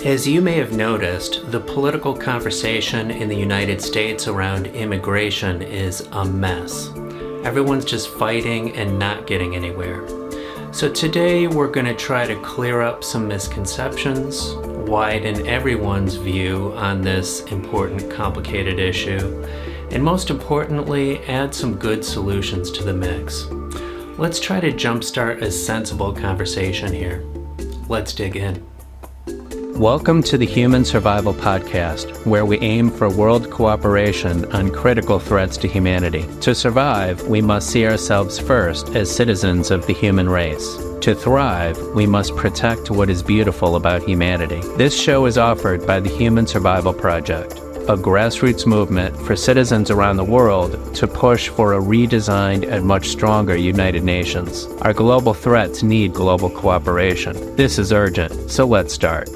As you may have noticed, the political conversation in the United States around immigration is a mess. Everyone's just fighting and not getting anywhere. So today we're going to try to clear up some misconceptions, widen everyone's view on this important, complicated issue, and most importantly, add some good solutions to the mix. Let's try to jumpstart a sensible conversation here. Let's dig in. Welcome to the Human Survival Podcast, where we aim for world cooperation on critical threats to humanity. To survive, we must see ourselves first as citizens of the human race. To thrive, we must protect what is beautiful about humanity. This show is offered by the Human Survival Project, a grassroots movement for citizens around the world to push for a redesigned and much stronger United Nations. Our global threats need global cooperation. This is urgent, so let's start.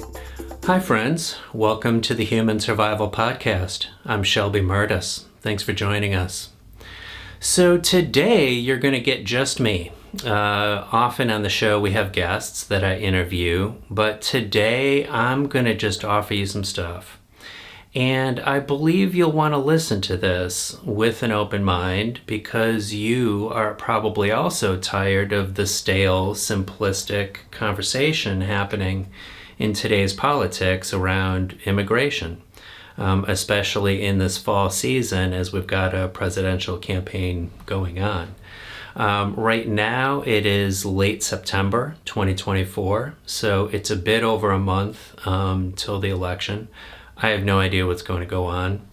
Hi friends, welcome to the Human Survival Podcast. I'm Shelby Mertes. Thanks for joining us. So today you're going to get just me. Often on the show we have guests that I interview, but today I'm going to just offer you some stuff. And I believe you'll want to listen to this with an open mind because you are probably also tired of the stale, simplistic conversation happening in today's politics around immigration, especially in this fall season as we've got a presidential campaign going on. Right now it is late September 2024, so it's a bit over a month till the election. I have no idea what's going to go on.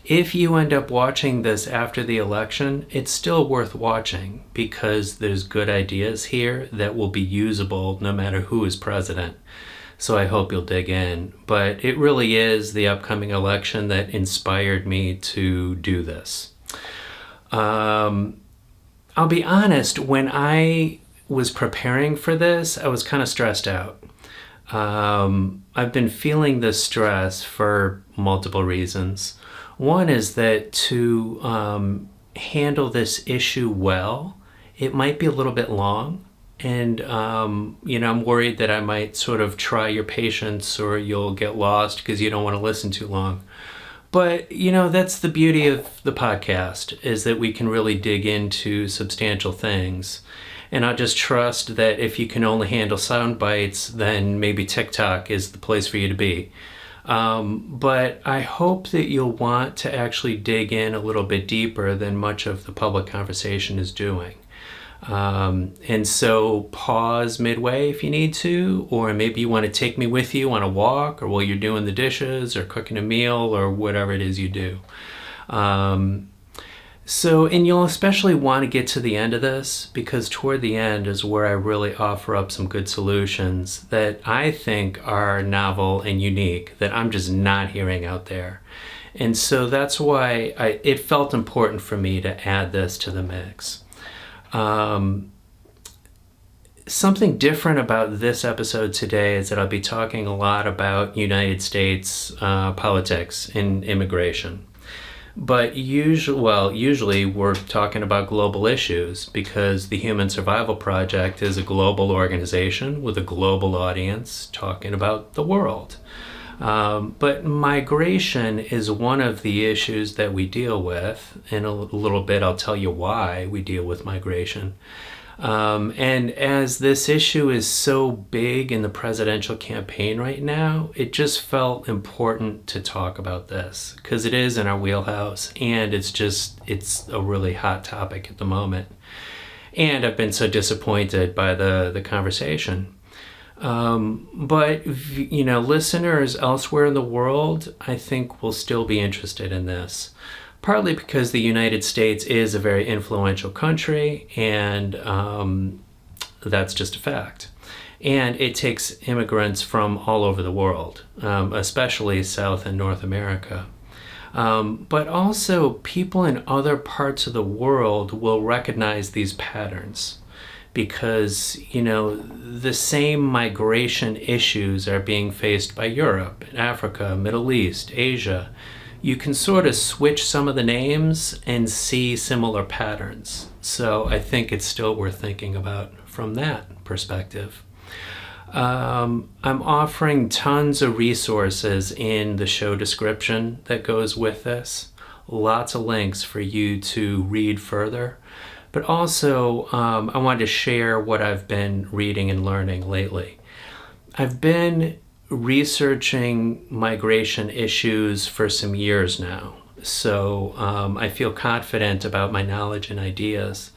If you end up watching this after the election, it's still worth watching because there's good ideas here that will be usable no matter who is president. So I hope you'll dig in. But it really is the upcoming election that inspired me to do this. I'll be honest, when I was preparing for this, I was kind of stressed out. I've been feeling this stress for multiple reasons. One is that to handle this issue well, it might be a little bit long. And, I'm worried that I might sort of try your patience or you'll get lost because you don't want to listen too long. But, that's the beauty of the podcast, is that we can really dig into substantial things. And I'll just trust that if you can only handle sound bites, then maybe TikTok is the place for you to be. But I hope that you'll want to actually dig in a little bit deeper than much of the public conversation is doing. And so pause midway if you need to, or maybe you want to take me with you on a walk or while you're doing the dishes or cooking a meal or whatever it is you do. And you'll especially want to get to the end of this because toward the end is where I really offer up some good solutions that I think are novel and unique that I'm just not hearing out there. And so that's why it felt important for me to add this to the mix. Something different about this episode today is that I'll be talking a lot about United States politics and immigration. But usually we're talking about global issues because the Human Survival Project is a global organization with a global audience talking about the world. But migration is one of the issues that we deal with. In a little bit, I'll tell you why we deal with migration. And as this issue is so big in the presidential campaign right now, it just felt important to talk about this because it is in our wheelhouse and it's a really hot topic at the moment. And I've been so disappointed by the conversation. But listeners elsewhere in the world, I think will still be interested in this. Partly because the United States is a very influential country, and that's just a fact. And it takes immigrants from all over the world, especially South and North America. But also people in other parts of the world will recognize these patterns because, the same migration issues are being faced by Europe, Africa, Middle East, Asia. You can sort of switch some of the names and see similar patterns. So I think it's still worth thinking about from that perspective. I'm offering tons of resources in the show description that goes with this. Lots of links for you to read further. But also, I wanted to share what I've been reading and learning lately. I've been researching migration issues for some years now, so I feel confident about my knowledge and ideas.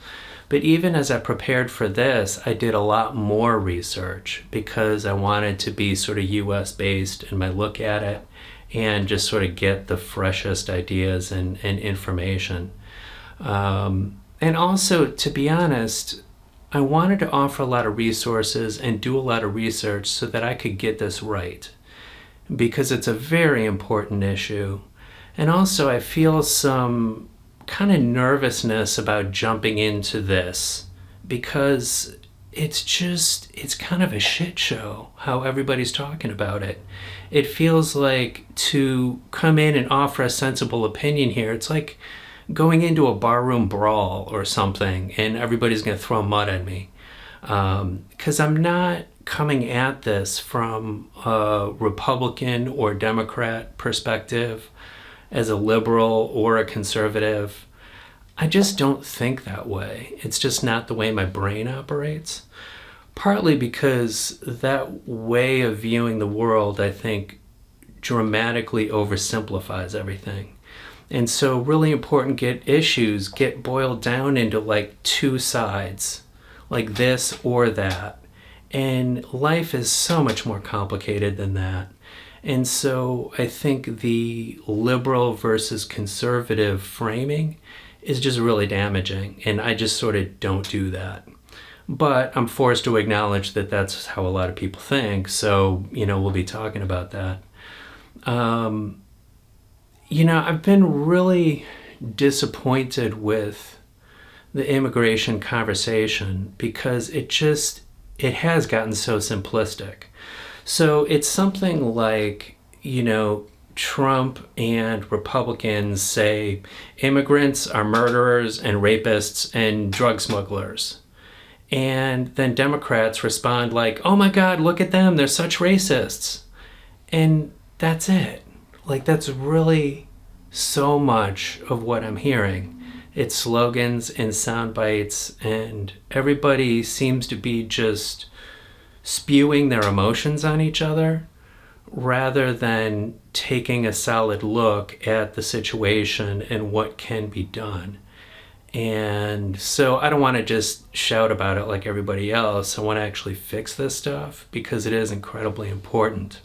But even as I prepared for this, I did a lot more research because I wanted to be sort of US based in my look at it and just sort of get the freshest ideas and information. And also, to be honest, I wanted to offer a lot of resources and do a lot of research so that I could get this right, because it's a very important issue. And also, I feel some kind of nervousness about jumping into this because it's kind of a shit show how everybody's talking about it. It feels like to come in and offer a sensible opinion here, it's like going into a barroom brawl or something and everybody's going to throw mud at me. Because I'm not coming at this from a Republican or Democrat perspective, as a liberal or a conservative. I just don't think that way. It's just not the way my brain operates. Partly because that way of viewing the world, I think, dramatically oversimplifies everything. And so really important issues get boiled down into like two sides, like this or that. And life is so much more complicated than that. And so I think the liberal versus conservative framing is just really damaging. And I just sort of don't do that. But I'm forced to acknowledge that that's how a lot of people think. So, we'll be talking about that. I've been really disappointed with the immigration conversation because it has gotten so simplistic. So it's something like, Trump and Republicans say immigrants are murderers and rapists and drug smugglers. And then Democrats respond like, oh my God, look at them, they're such racists. And that's it. Like, that's really so much of what I'm hearing. It's slogans and sound bites, and everybody seems to be just spewing their emotions on each other rather than taking a solid look at the situation and what can be done. And so I don't want to just shout about it like everybody else. I want to actually fix this stuff because it is incredibly important.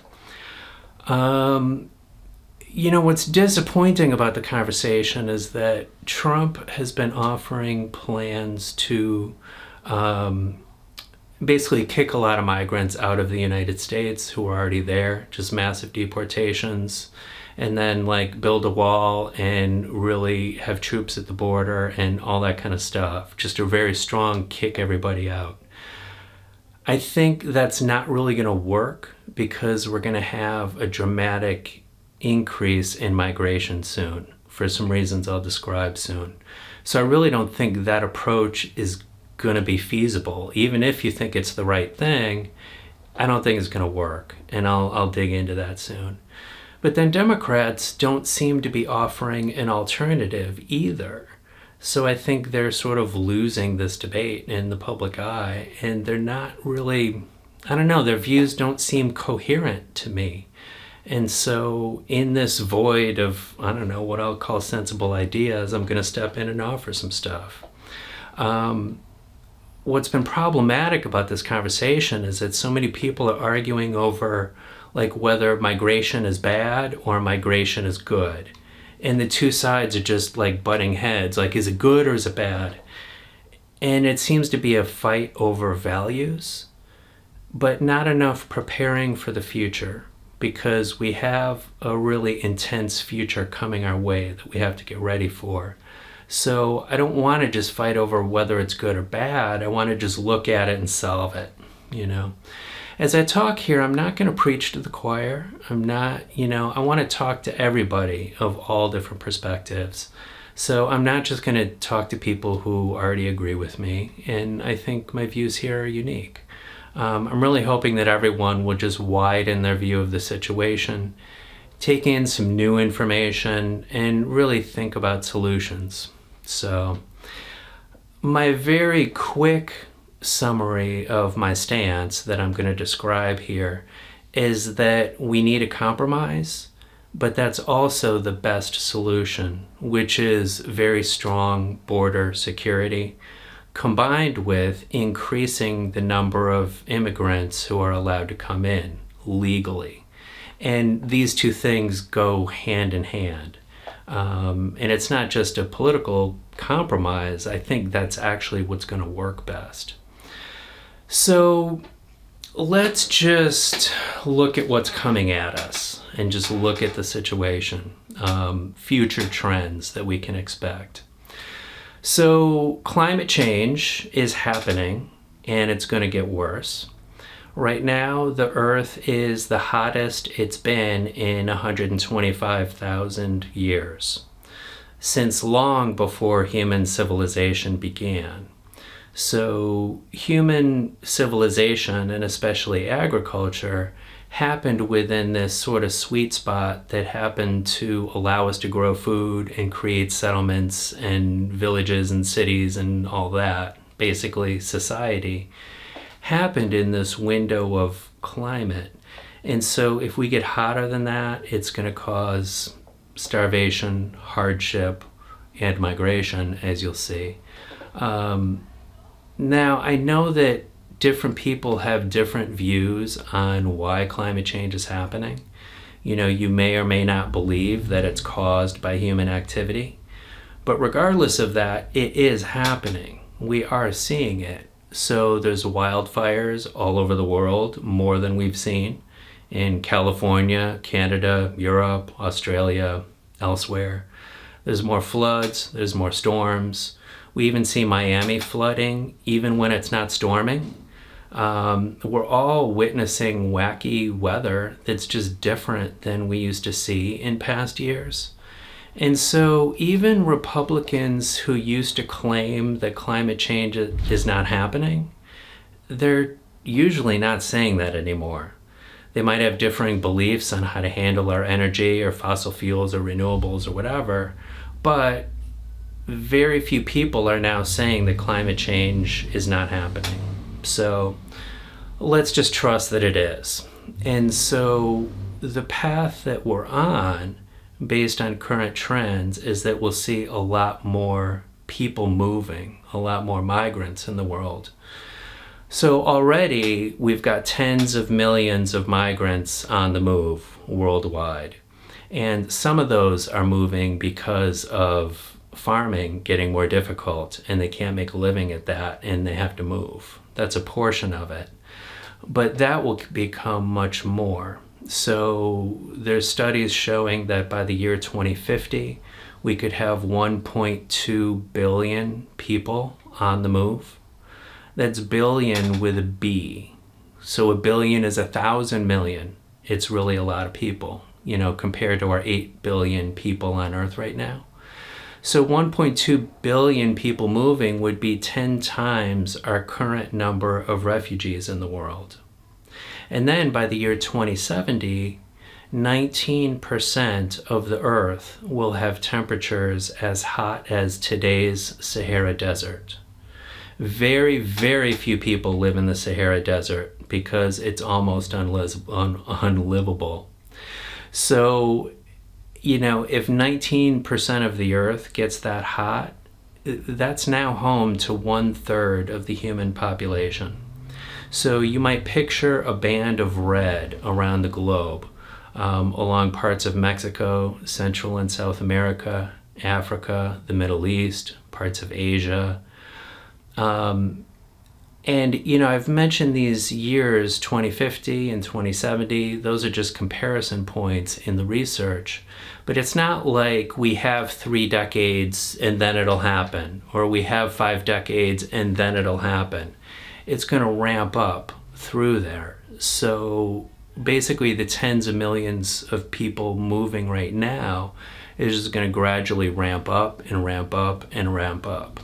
What's disappointing about the conversation is that Trump has been offering plans to basically kick a lot of migrants out of the United States who are already there, just massive deportations, and then build a wall and really have troops at the border and all that kind of stuff. Just a very strong kick everybody out. I think that's not really going to work because we're going to have a dramatic increase in migration soon for some reasons I'll describe soon. So I really don't think that approach is going to be feasible. Even if you think it's the right thing, I don't think it's going to work. And I'll dig into that soon. But then Democrats don't seem to be offering an alternative either. So I think they're sort of losing this debate in the public eye, and they're not really, their views don't seem coherent to me. And so in this void of, what I'll call sensible ideas, I'm going to step in and offer some stuff. What's been problematic about this conversation is that so many people are arguing over whether migration is bad or migration is good. And the two sides are just butting heads. Is it good or is it bad? And it seems to be a fight over values, but not enough preparing for the future, because we have a really intense future coming our way that we have to get ready for. So I don't want to just fight over whether it's good or bad. I want to just look at it and solve it, As I talk here, I'm not going to preach to the choir. I'm not, I want to talk to everybody of all different perspectives. So I'm not just going to talk to people who already agree with me. And I think my views here are unique. I'm really hoping that everyone will just widen their view of the situation, take in some new information, and really think about solutions. So, my very quick summary of my stance that I'm going to describe here is that we need a compromise, but that's also the best solution, which is very strong border security, combined with increasing the number of immigrants who are allowed to come in legally. And these two things go hand in hand. And it's not just a political compromise. I think that's actually what's going to work best. So let's just look at what's coming at us and just look at the situation, future trends that we can expect. So climate change is happening, and it's going to get worse. Right now, the Earth is the hottest it's been in 125,000 years, since long before human civilization began. So human civilization, and especially agriculture, happened within this sort of sweet spot that happened to allow us to grow food and create settlements and villages and cities and all that. Basically, society happened in this window of climate. And so if we get hotter than that, it's going to cause starvation, hardship, and migration, as you'll see. Now, I know that different people have different views on why climate change is happening. You may or may not believe that it's caused by human activity. But regardless of that, it is happening. We are seeing it. So there's wildfires all over the world, more than we've seen, in California, Canada, Europe, Australia, elsewhere. There's more floods, there's more storms. We even see Miami flooding, even when it's not storming. We're all witnessing wacky weather that's just different than we used to see in past years. And so even Republicans who used to claim that climate change is not happening, they're usually not saying that anymore. They might have differing beliefs on how to handle our energy or fossil fuels or renewables or whatever, but very few people are now saying that climate change is not happening. So let's just trust that it is. And so the path that we're on, based on current trends, is that we'll see a lot more people moving, a lot more migrants in the world. So already we've got tens of millions of migrants on the move worldwide. And some of those are moving because of farming getting more difficult, and they can't make a living at that, and they have to move. That's a portion of it. But that will become much more. So there's studies showing that by the year 2050, we could have 1.2 billion people on the move. That's billion with a B. So a billion is 1,000 million. It's really a lot of people, compared to our 8 billion people on Earth right now. So 1.2 billion people moving would be 10 times our current number of refugees in the world. And then by the year 2070, 19% of the Earth will have temperatures as hot as today's Sahara Desert. Very, very few people live in the Sahara Desert because it's almost unlivable. So, if 19% of the Earth gets that hot, that's now home to 1/3 of the human population. So you might picture a band of red around the globe, along parts of Mexico, Central and South America, Africa, the Middle East, parts of Asia. I've mentioned these years, 2050 and 2070, those are just comparison points in the research. But it's not like we have 3 decades and then it'll happen, or we have 5 decades and then it'll happen. It's going to ramp up through there. So basically the tens of millions of people moving right now is just going to gradually ramp up and ramp up and ramp up.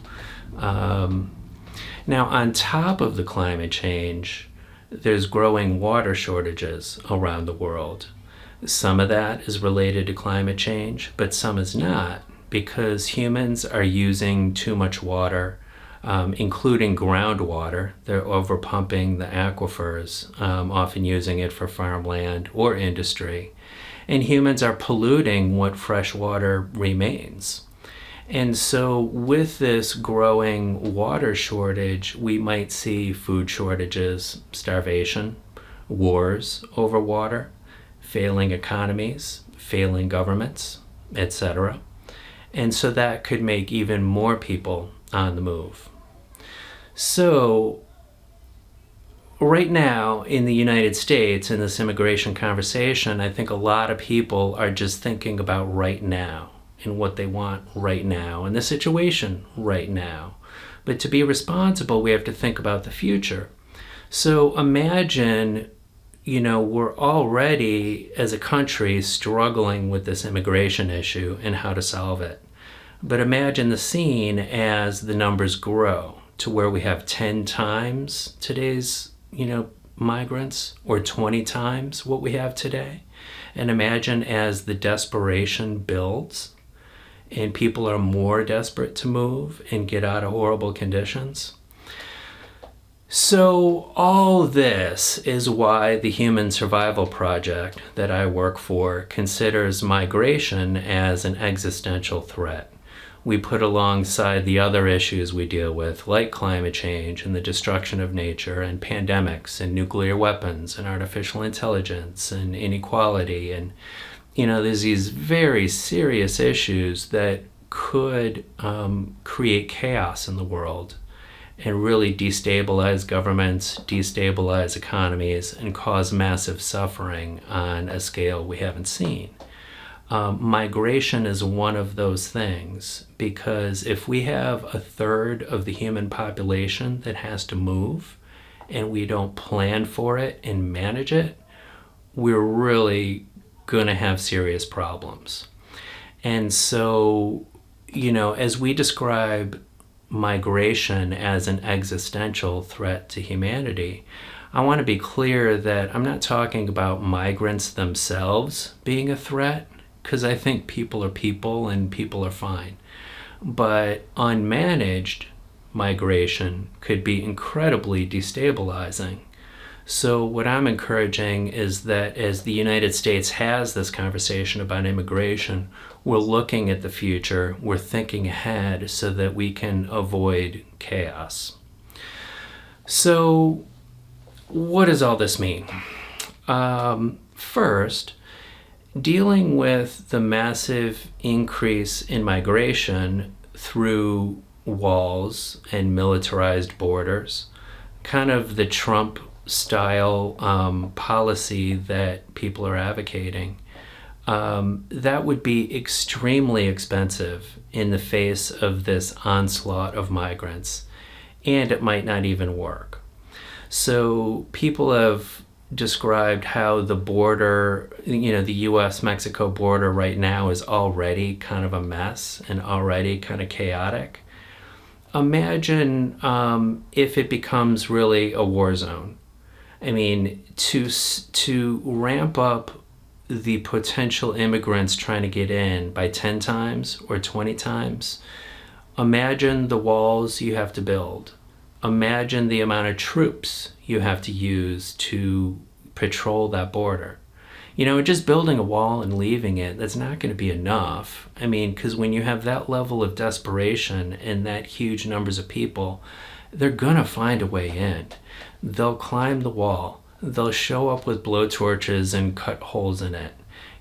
Now, on top of the climate change, there's growing water shortages around the world. Some of that is related to climate change, but some is not, because humans are using too much water, including groundwater. They're overpumping the aquifers, often using it for farmland or industry. And humans are polluting what fresh water remains. And so with this growing water shortage, we might see food shortages, starvation, wars over water, failing economies, failing governments, etc. And so that could make even more people on the move. So right now in the United States, in this immigration conversation, I think a lot of people are just thinking about right now and what they want right now and the situation right now. But to be responsible, we have to think about the future. So imagine, we're already as a country struggling with this immigration issue and how to solve it. But imagine the scene as the numbers grow to where we have 10 times today's, migrants, or 20 times what we have today. And imagine as the desperation builds and people are more desperate to move and get out of horrible conditions. So all this is why the Human Survival Project that I work for considers migration as an existential threat. We put alongside the other issues we deal with, like climate change and the destruction of nature and pandemics and nuclear weapons and artificial intelligence and inequality. And, there's these very serious issues that could create chaos in the world and really destabilize governments, destabilize economies, and cause massive suffering on a scale we haven't seen. Migration is one of those things, because if we have a third of the human population that has to move and we don't plan for it and manage it, we're really going to have serious problems. And so, as we describe migration as an existential threat to humanity, I want to be clear that I'm not talking about migrants themselves being a threat, because I think people are people and people are fine. But unmanaged migration could be incredibly destabilizing. So what I'm encouraging is that as the United States has this conversation about immigration, we're looking at the future, we're thinking ahead so that we can avoid chaos. So what does all this mean? First, dealing with the massive increase in migration through walls and militarized borders, kind of the Trump style policy that people are advocating, that would be extremely expensive in the face of this onslaught of migrants, and it might not even work. So people have described how the border, the US-Mexico border right now is already kind of a mess and already kind of chaotic. Imagine if it becomes really a war zone. I mean, to ramp up the potential immigrants trying to get in by 10 times or 20 times, imagine the walls you have to build. Imagine the amount of troops you have to use to patrol that border. Just building a wall and leaving it, that's not going to be enough. I mean, because when you have that level of desperation and that huge numbers of people, they're going to find a way in. They'll climb the wall. They'll show up with blowtorches and cut holes in it.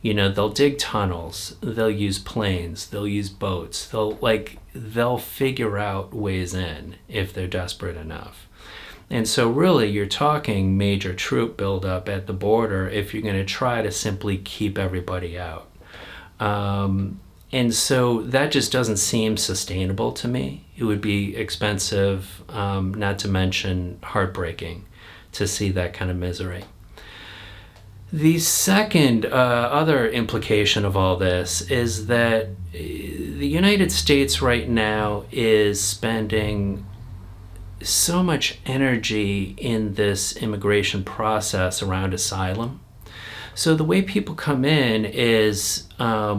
They'll dig tunnels. They'll use planes. They'll use boats. They'll figure out ways in if they're desperate enough. And so really you're talking major troop buildup at the border if you're going to try to simply keep everybody out. And so that just doesn't seem sustainable to me. It would be expensive, not to mention heartbreaking to see that kind of misery. The second other implication of all this is that the United States right now is spending so much energy in this immigration process around asylum. So the way people come in is a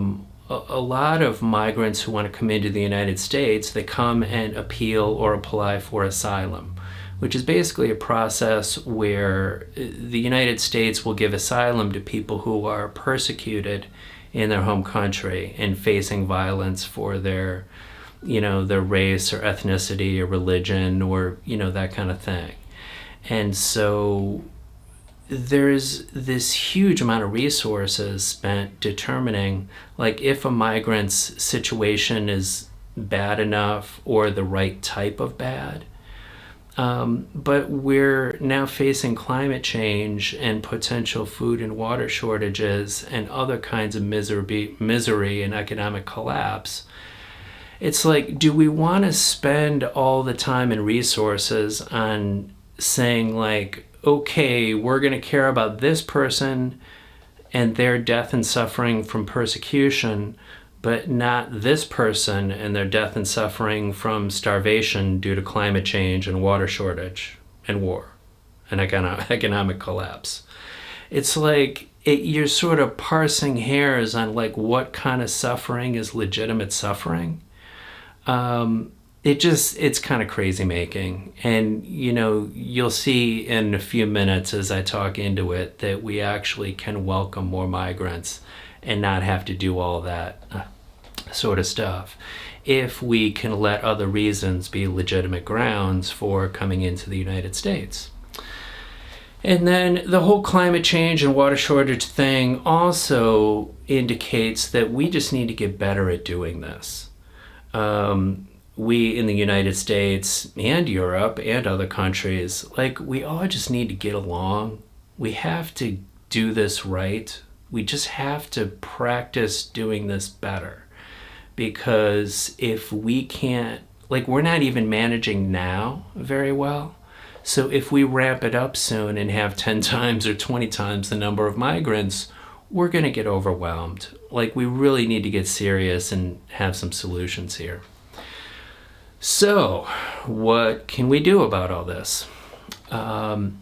lot of migrants who want to come into the United States, they come and appeal or apply for asylum, which is basically a process where the United States will give asylum to people who are persecuted in their home country and facing violence for their race or ethnicity or religion or, that kind of thing. And so there's this huge amount of resources spent determining, like, if a migrant's situation is bad enough or the right type of bad. But we're now facing climate change and potential food and water shortages and other kinds of misery and economic collapse. It's like, do we want to spend all the time and resources on saying, like, okay, we're going to care about this person and their death and suffering from persecution, but not this person and their death and suffering from starvation due to climate change and water shortage and war and economic collapse. It's like you're sort of parsing hairs on, like, what kind of suffering is legitimate suffering. It's kind of crazy making. And, you'll see in a few minutes as I talk into it that we actually can welcome more migrants and not have to do all that sort of stuff if we can let other reasons be legitimate grounds for coming into the United States. And then the whole climate change and water shortage thing also indicates that we just need to get better at doing this. We in the United States and Europe and other countries, like, we all just need to get along. We have to do this right. We just have to practice doing this better. Because if we can't, like, we're not even managing now very well. So if we ramp it up soon and have 10 times or 20 times the number of migrants, we're going to get overwhelmed. Like, we really need to get serious and have some solutions here. So, what can we do about all this? In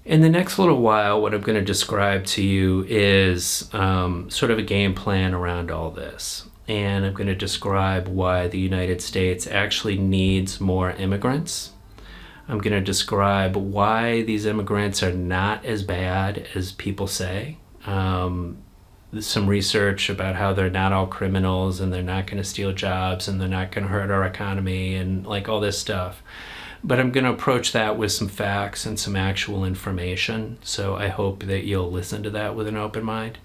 the next little while, what I'm going to describe to you is sort of a game plan around all this. And I'm going to describe why the United States actually needs more immigrants. I'm going to describe why these immigrants are not as bad as people say. There's some research about how they're not all criminals and they're not going to steal jobs and they're not going to hurt our economy and, like, all this stuff. But I'm going to approach that with some facts and some actual information. So I hope that you'll listen to that with an open mind.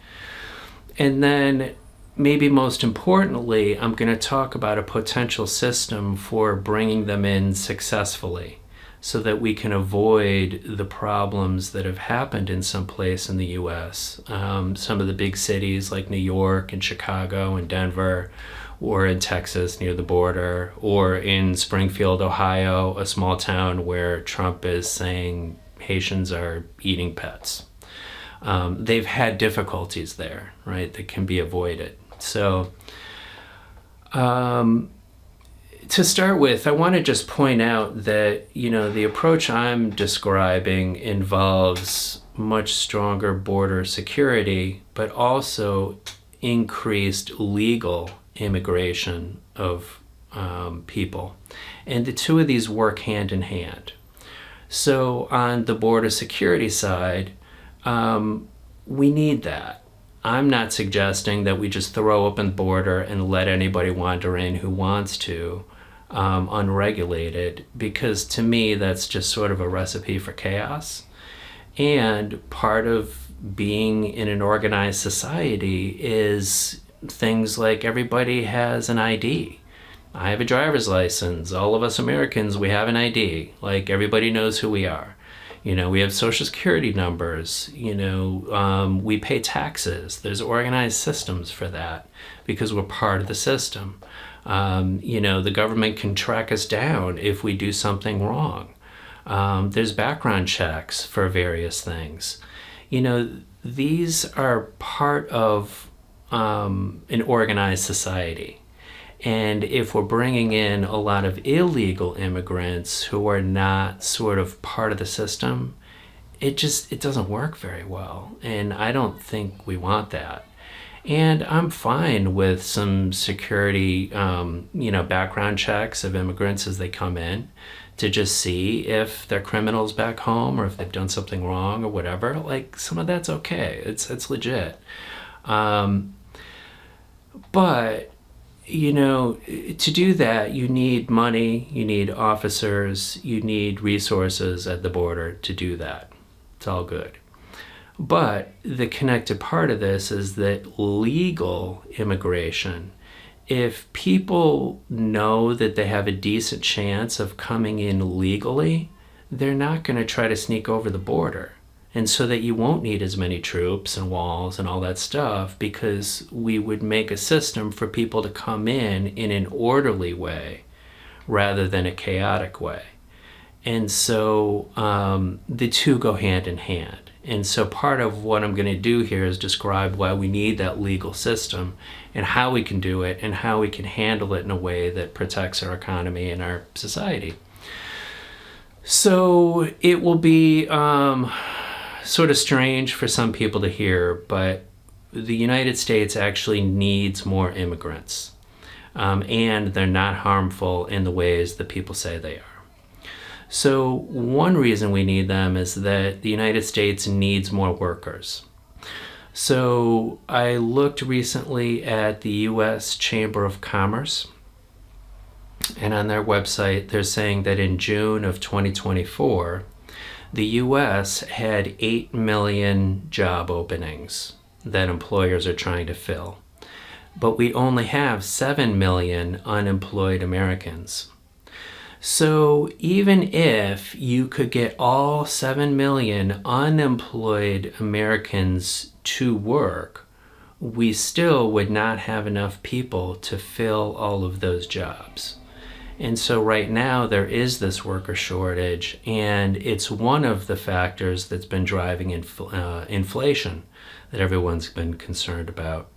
And then, maybe most importantly, I'm going to talk about a potential system for bringing them in successfully, so that we can avoid the problems that have happened in some place in the U.S. Some of the big cities like New York and Chicago and Denver, or in Texas near the border, or in Springfield, Ohio, a small town where Trump is saying Haitians are eating pets. They've had difficulties there, right, that can be avoided. So, to start with, I want to just point out that, the approach I'm describing involves much stronger border security, but also increased legal immigration of people. And the two of these work hand in hand. So on the border security side, we need that. I'm not suggesting that we just throw open the border and let anybody wander in who wants to, unregulated, because to me that's just sort of a recipe for chaos. And part of being in an organized society is things like everybody has an ID. I have a driver's license. All of us Americans, we have an ID. Like, everybody knows who we are. We have social security numbers. We pay taxes. There's organized systems for that because we're part of the system. The government can track us down if we do something wrong. There's background checks for various things. These are part of an organized society. And if we're bringing in a lot of illegal immigrants who are not sort of part of the system, it doesn't work very well. And I don't think we want that. And I'm fine with some security, background checks of immigrants as they come in to just see if they're criminals back home or if they've done something wrong or whatever. Like, some of that's okay. It's legit. But, to do that, you need money, you need officers, you need resources at the border to do that. It's all good. But the connected part of this is that legal immigration, if people know that they have a decent chance of coming in legally, they're not going to try to sneak over the border. And so that you won't need as many troops and walls and all that stuff, because we would make a system for people to come in an orderly way rather than a chaotic way. And so the two go hand in hand. And so part of what I'm going to do here is describe why we need that legal system and how we can do it and how we can handle it in a way that protects our economy and our society. So it will be sort of strange for some people to hear, but the United States actually needs more immigrants. And they're not harmful in the ways that people say they are. So one reason we need them is that the United States needs more workers. So I looked recently at the U.S. Chamber of Commerce, and on their website they're saying that in June of 2024, the U.S. had 8 million job openings that employers are trying to fill. But we only have 7 million unemployed Americans. So even if you could get all 7 million unemployed Americans to work, we still would not have enough people to fill all of those jobs. And so right now there is this worker shortage, and it's one of the factors that's been driving inflation that everyone's been concerned about.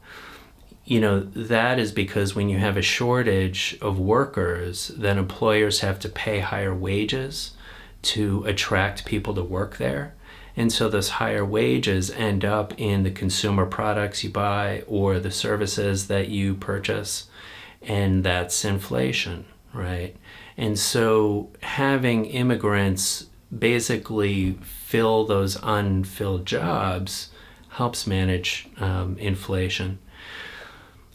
That is because when you have a shortage of workers, then employers have to pay higher wages to attract people to work there. And so those higher wages end up in the consumer products you buy or the services that you purchase, and that's inflation, right? And so having immigrants basically fill those unfilled jobs helps manage inflation.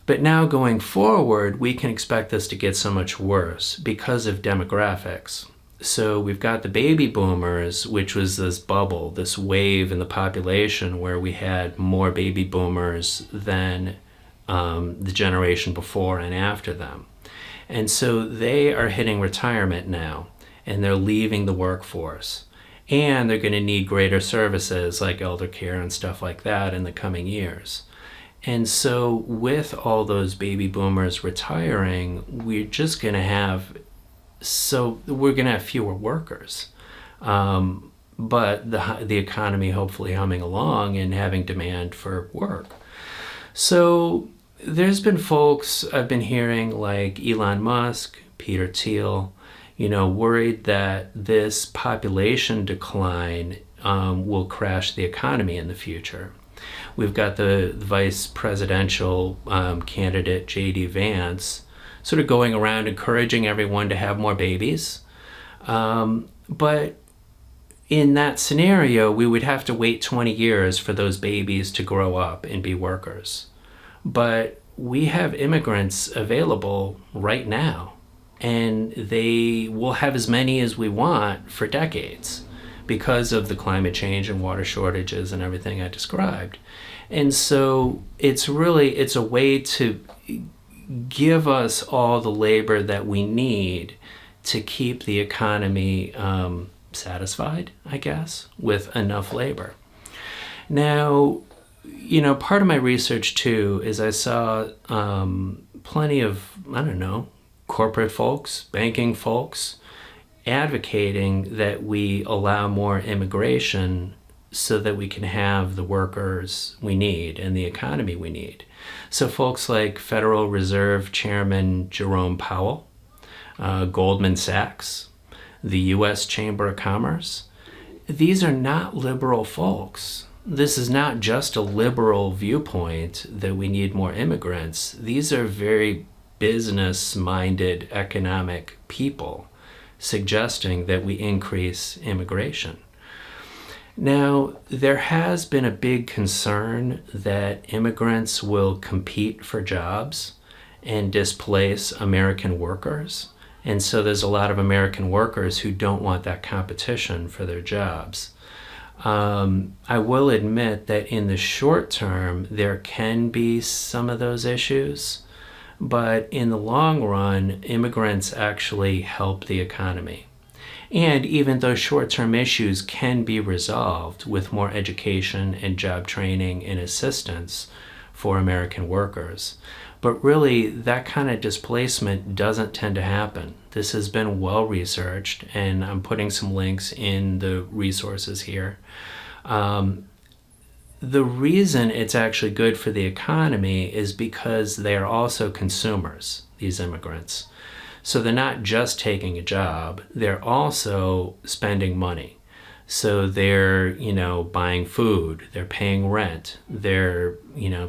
But now going forward, we can expect this to get so much worse because of demographics. So we've got the baby boomers, which was this bubble, this wave in the population where we had more baby boomers than the generation before and after them. And so they are hitting retirement now, and they're leaving the workforce. And they're going to need greater services like elder care and stuff like that in the coming years. And so with all those baby boomers retiring, we're going to have fewer workers. But the economy hopefully humming along and having demand for work. So there's been folks I've been hearing like Elon Musk, Peter Thiel, worried that this population decline will crash the economy in the future. We've got the vice presidential candidate, J.D. Vance, sort of going around encouraging everyone to have more babies. But in that scenario, we would have to wait 20 years for those babies to grow up and be workers. But we have immigrants available right now, and they will have as many as we want for decades because of the climate change and water shortages and everything I described. And so it's a way to give us all the labor that we need to keep the economy satisfied, I guess, with enough labor. Now, part of my research too is I saw plenty of, corporate folks, banking folks, advocating that we allow more immigration so that we can have the workers we need and the economy we need. So folks like Federal Reserve Chairman Jerome Powell, Goldman Sachs, the U.S. Chamber of Commerce, these are not liberal folks. This is not just a liberal viewpoint that we need more immigrants. These are very business-minded economic people suggesting that we increase immigration. Now, there has been a big concern that immigrants will compete for jobs and displace American workers. And so there's a lot of American workers who don't want that competition for their jobs. I will admit that in the short term, there can be some of those issues, but in the long run, immigrants actually help the economy. And even those short-term issues can be resolved with more education and job training and assistance for American workers. But really, that kind of displacement doesn't tend to happen. This has been well researched, and I'm putting some links in the resources here. The reason it's actually good for the economy is because they are also consumers, these immigrants. So they're not just taking a job, they're also spending money. So they're, buying food, they're paying rent, they're,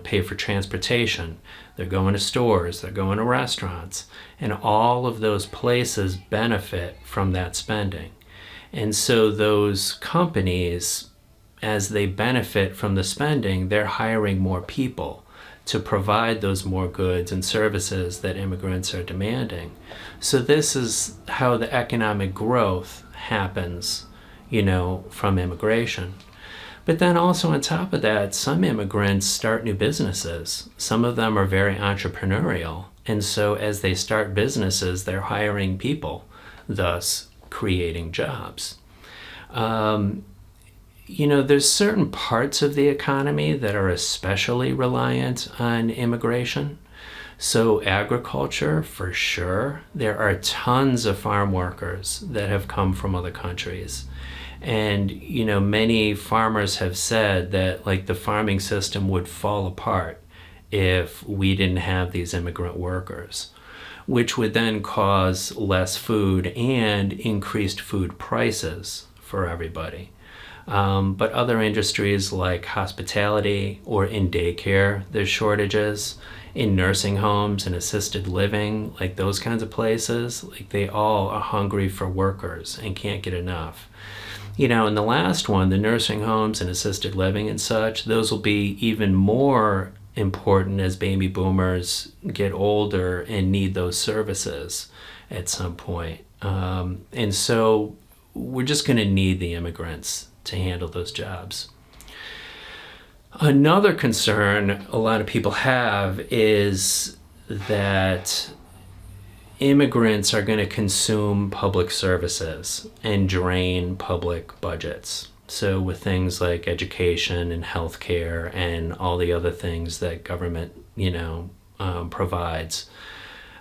pay for transportation, they're going to stores, they're going to restaurants, and all of those places benefit from that spending. And so those companies, as they benefit from the spending, they're hiring more people to provide those more goods and services that immigrants are demanding. So this is how the economic growth happens, from immigration. But then also on top of that, some immigrants start new businesses. Some of them are very entrepreneurial. And so as they start businesses, they're hiring people, thus creating jobs. There's certain parts of the economy that are especially reliant on immigration. So agriculture, for sure. There are tons of farm workers that have come from other countries. And, many farmers have said that the farming system would fall apart if we didn't have these immigrant workers, which would then cause less food and increased food prices for everybody. But other industries like hospitality or in daycare, there's shortages. In nursing homes and assisted living, those kinds of places, they all are hungry for workers and can't get enough. And the last one, the nursing homes and assisted living and such, those will be even more important as baby boomers get older and need those services at some point. And so we're just going to need the immigrants to handle those jobs. Another concern a lot of people have is that immigrants are going to consume public services and drain public budgets. So with things like education and healthcare and all the other things that government, provides.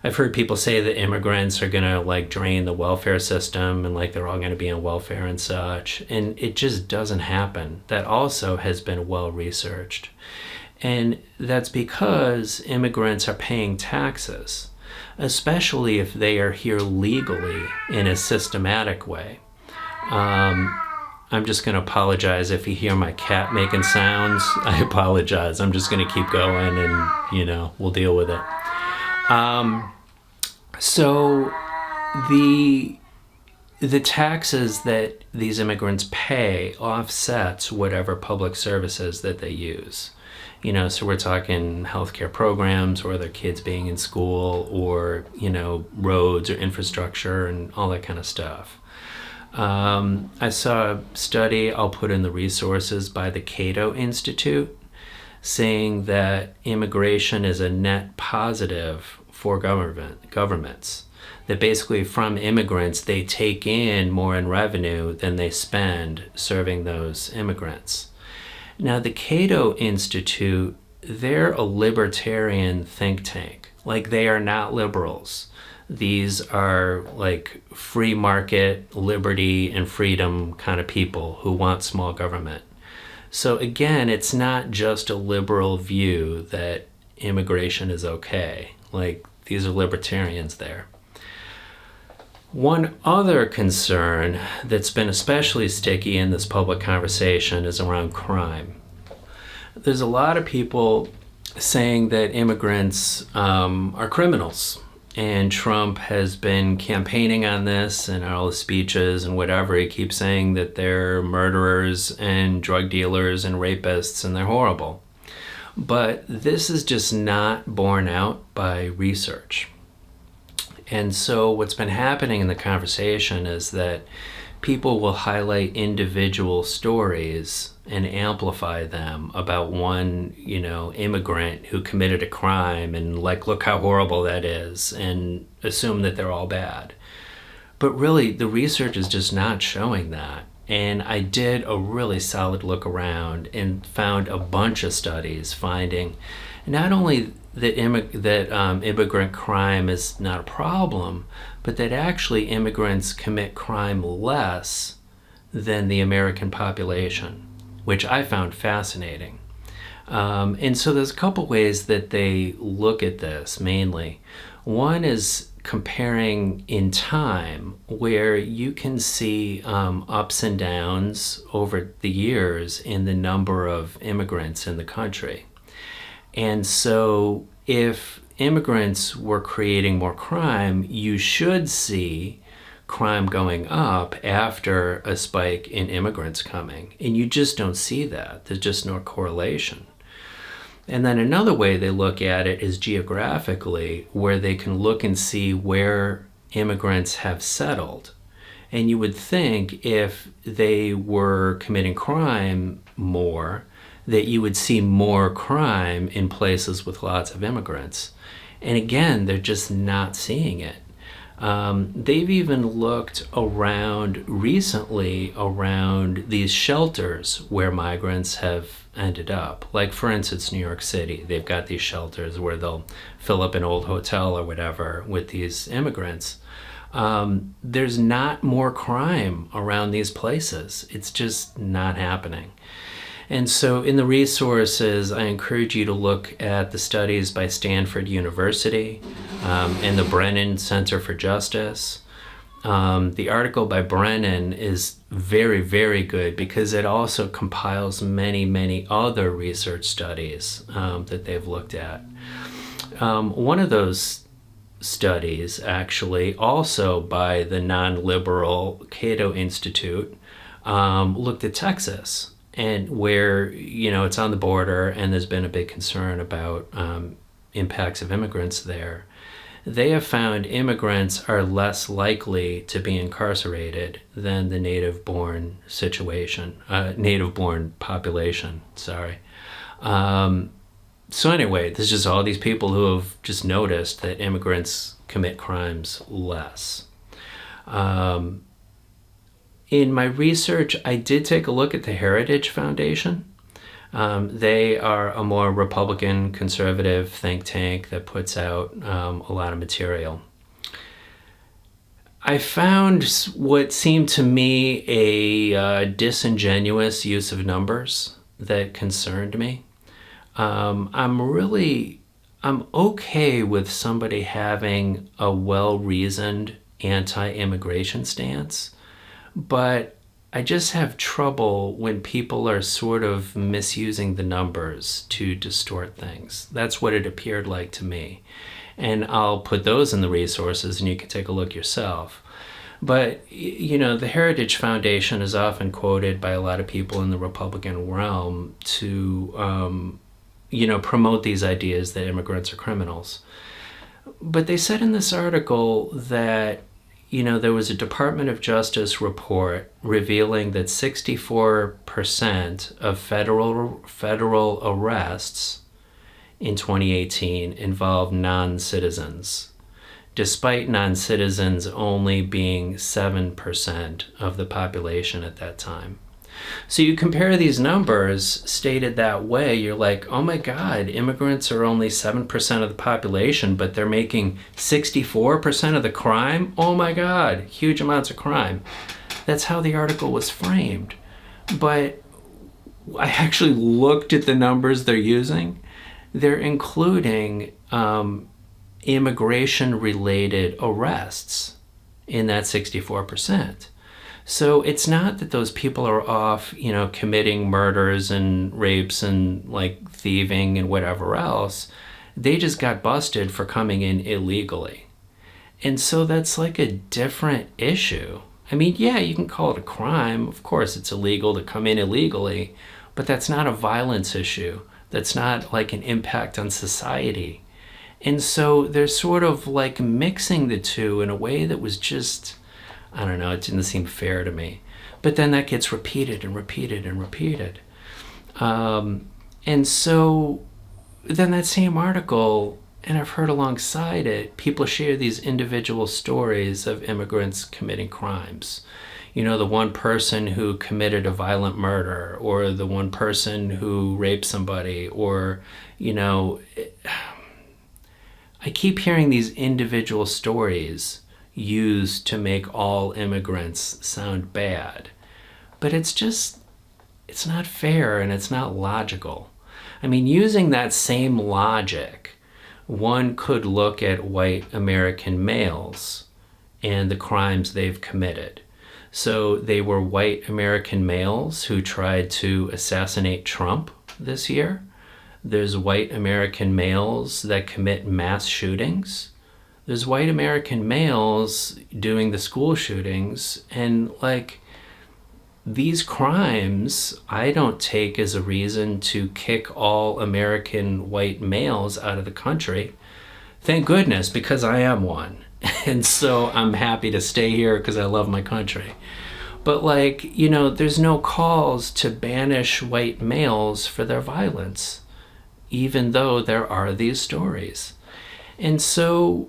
I've heard people say that immigrants are going to drain the welfare system and they're all going to be on welfare and such. And it just doesn't happen. That also has been well researched. And that's because immigrants are paying taxes, especially if they are here legally in a systematic way. I'm just going to apologize if you hear my cat making sounds. I apologize. I'm just going to keep going and, we'll deal with it. So the taxes that these immigrants pay offsets whatever public services that they use. So we're talking healthcare programs or their kids being in school or, roads or infrastructure and all that kind of stuff. I saw a study, I'll put in the resources, by the Cato Institute saying that immigration is a net positive for governments. That basically from immigrants, they take in more in revenue than they spend serving those immigrants. Now, the Cato Institute, they're a libertarian think tank. They are not liberals. These are free market, liberty, and freedom kind of people who want small government. So again, it's not just a liberal view that immigration is okay. Like, these are libertarians there. One other concern that's been especially sticky in this public conversation is around crime. There's a lot of people saying that immigrants are criminals. And Trump has been campaigning on this in all his speeches and whatever. He keeps saying that they're murderers and drug dealers and rapists and they're horrible. But this is just not borne out by research. And so what's been happening in the conversation is that people will highlight individual stories and amplify them about one, immigrant who committed a crime and like, look how horrible that is, and assume that they're all bad. But really, the research is just not showing that. And I did a really solid look around and found a bunch of studies finding not only that immigrant crime is not a problem, but that actually immigrants commit crime less than the American population, which I found fascinating. And so there's a couple ways that they look at this mainly. One is comparing in time, where you can see ups and downs over the years in the number of immigrants in the country. And so if immigrants were creating more crime, you should see crime going up after a spike in immigrants coming. And you just don't see that. There's just no correlation. And then another way they look at it is geographically, where they can look and see where immigrants have settled. And you would think if they were committing crime more, that you would see more crime in places with lots of immigrants. And again, they're just not seeing it. They've even looked around recently around these shelters where migrants have ended up. Like, for instance, New York City, they've got these shelters where they'll fill up an old hotel or whatever with these immigrants. There's not more crime around these places. It's just not happening. And so in the resources, I encourage you to look at the studies by Stanford University and the Brennan Center for Justice. The article by Brennan is very, very good because it also compiles many, many other research studies that they've looked at. One of those studies, actually, also by the non-liberal Cato Institute, looked at Texas, and where, it's on the border and there's been a big concern about impacts of immigrants there. They have found immigrants are less likely to be incarcerated than the native-born population, sorry. So anyway, there's just all these people who have just noticed that immigrants commit crimes less. In my research, I did take a look at the Heritage Foundation. They are a more Republican conservative think tank that puts out a lot of material. I found what seemed to me a disingenuous use of numbers that concerned me. I'm okay with somebody having a well-reasoned anti-immigration stance, but I just have trouble when people are sort of misusing the numbers to distort things. That's what it appeared like to me. And I'll put those in the resources and you can take a look yourself. But, the Heritage Foundation is often quoted by a lot of people in the Republican realm to, promote these ideas that immigrants are criminals. But they said in this article that there was a Department of Justice report revealing that 64% of federal arrests in 2018 involved non-citizens, despite non-citizens only being 7% of the population at that time. So you compare these numbers stated that way, you're like, oh my God, immigrants are only 7% of the population, but they're making 64% of the crime? Oh my God, huge amounts of crime. That's how the article was framed. But I actually looked at the numbers they're using. They're including immigration-related arrests in that 64%. So it's not that those people are off, committing murders and rapes and like thieving and whatever else. They just got busted for coming in illegally. And so that's like a different issue. I mean, yeah, you can call it a crime. Of course, it's illegal to come in illegally, but that's not a violence issue. That's not like an impact on society. And so they're sort of like mixing the two in a way that was just, I don't know, it didn't seem fair to me. But then that gets repeated and repeated and repeated. And so then that same article, and I've heard alongside it, people share these individual stories of immigrants committing crimes. The one person who committed a violent murder, or the one person who raped somebody, or, I keep hearing these individual stories used to make all immigrants sound bad. But it's not fair and it's not logical. I mean, using that same logic, one could look at white American males and the crimes they've committed. So they were white American males who tried to assassinate Trump this year. There's white American males that commit mass shootings. There's white American males doing the school shootings. And like, these crimes I don't take as a reason to kick all American white males out of the country. Thank goodness, because I am one. And so I'm happy to stay here because I love my country. But there's no calls to banish white males for their violence, even though there are these stories. And so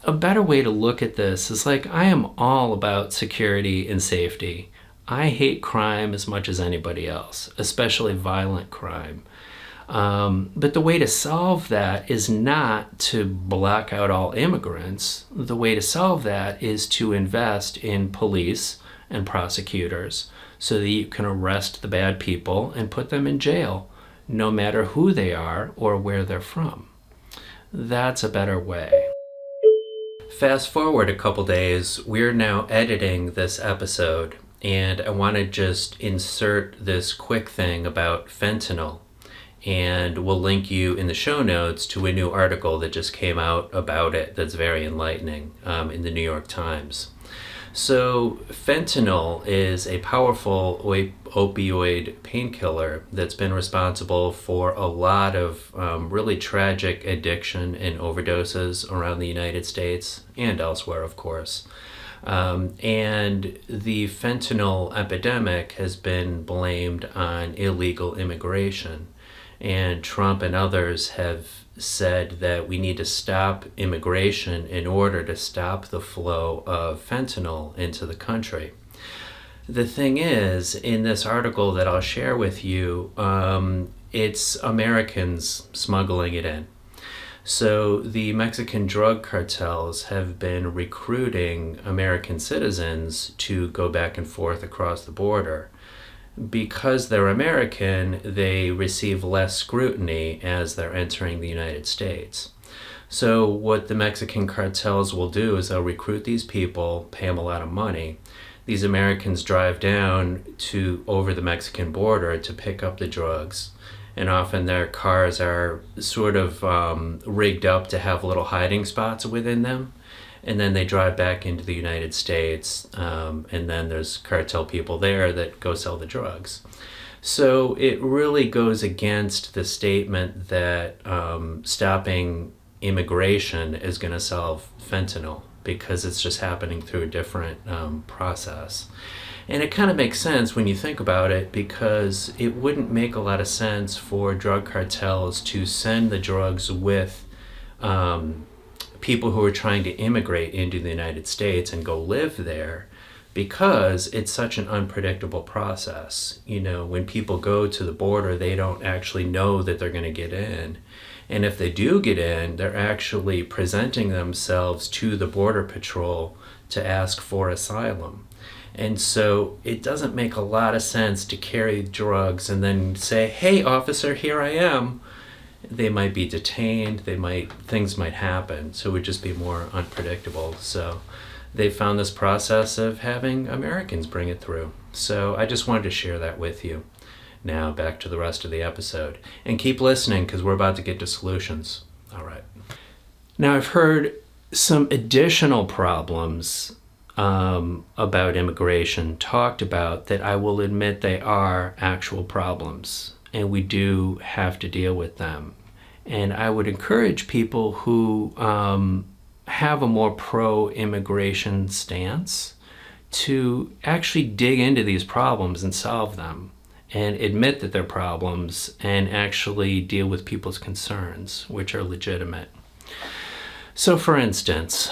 a better way to look at this is I am all about security and safety. I hate crime as much as anybody else, especially violent crime. But the way to solve that is not to block out all immigrants. The way to solve that is to invest in police and prosecutors so that you can arrest the bad people and put them in jail, no matter who they are or where they're from. That's a better way. Fast forward a couple days, we're now editing this episode, and I want to just insert this quick thing about fentanyl. And we'll link you in the show notes to a new article that just came out about it that's very enlightening in the New York Times. So fentanyl is a powerful opioid painkiller that's been responsible for a lot of really tragic addiction and overdoses around the United States and elsewhere, of course. And the fentanyl epidemic has been blamed on illegal immigration. And Trump and others have said that we need to stop immigration in order to stop the flow of fentanyl into the country. The thing is, in this article that I'll share with you, it's Americans smuggling it in. So the Mexican drug cartels have been recruiting American citizens to go back and forth across the border. Because they're American, they receive less scrutiny as they're entering the United States. So what the Mexican cartels will do is they'll recruit these people, pay them a lot of money. These Americans drive down over the Mexican border to pick up the drugs. And often their cars are sort of rigged up to have little hiding spots within them. And then they drive back into the United States, and then there's cartel people there that go sell the drugs. So it really goes against the statement that stopping immigration is going to solve fentanyl, because it's just happening through a different process. And it kind of makes sense when you think about it, because it wouldn't make a lot of sense for drug cartels to send the drugs with people who are trying to immigrate into the United States and go live there, because it's such an unpredictable process. When people go to the border, they don't actually know that they're going to get in. And if they do get in, they're actually presenting themselves to the Border Patrol to ask for asylum. And so it doesn't make a lot of sense to carry drugs and then say, hey, officer, here I am. They might be detained, things might happen, so it would just be more unpredictable. So they found this process of having Americans bring it through. So I just wanted to share that with you. Now back to the rest of the episode. And keep listening, because we're about to get to solutions. All right. Now I've heard some additional problems about immigration talked about that I will admit they are actual problems, and we do have to deal with them. And I would encourage people who have a more pro-immigration stance to actually dig into these problems and solve them, and admit that they're problems, and actually deal with people's concerns, which are legitimate. So for instance,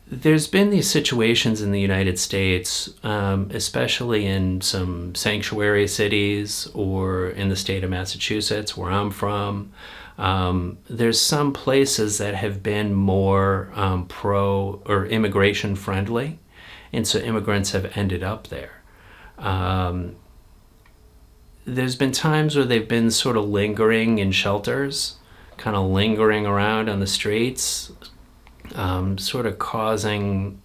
there's been these situations in the United States, especially in some sanctuary cities or in the state of Massachusetts, where I'm from. There's some places that have been more pro or immigration friendly, and so immigrants have ended up there. There's been times where they've been sort of lingering in shelters, kind of lingering around on the streets, sort of causing,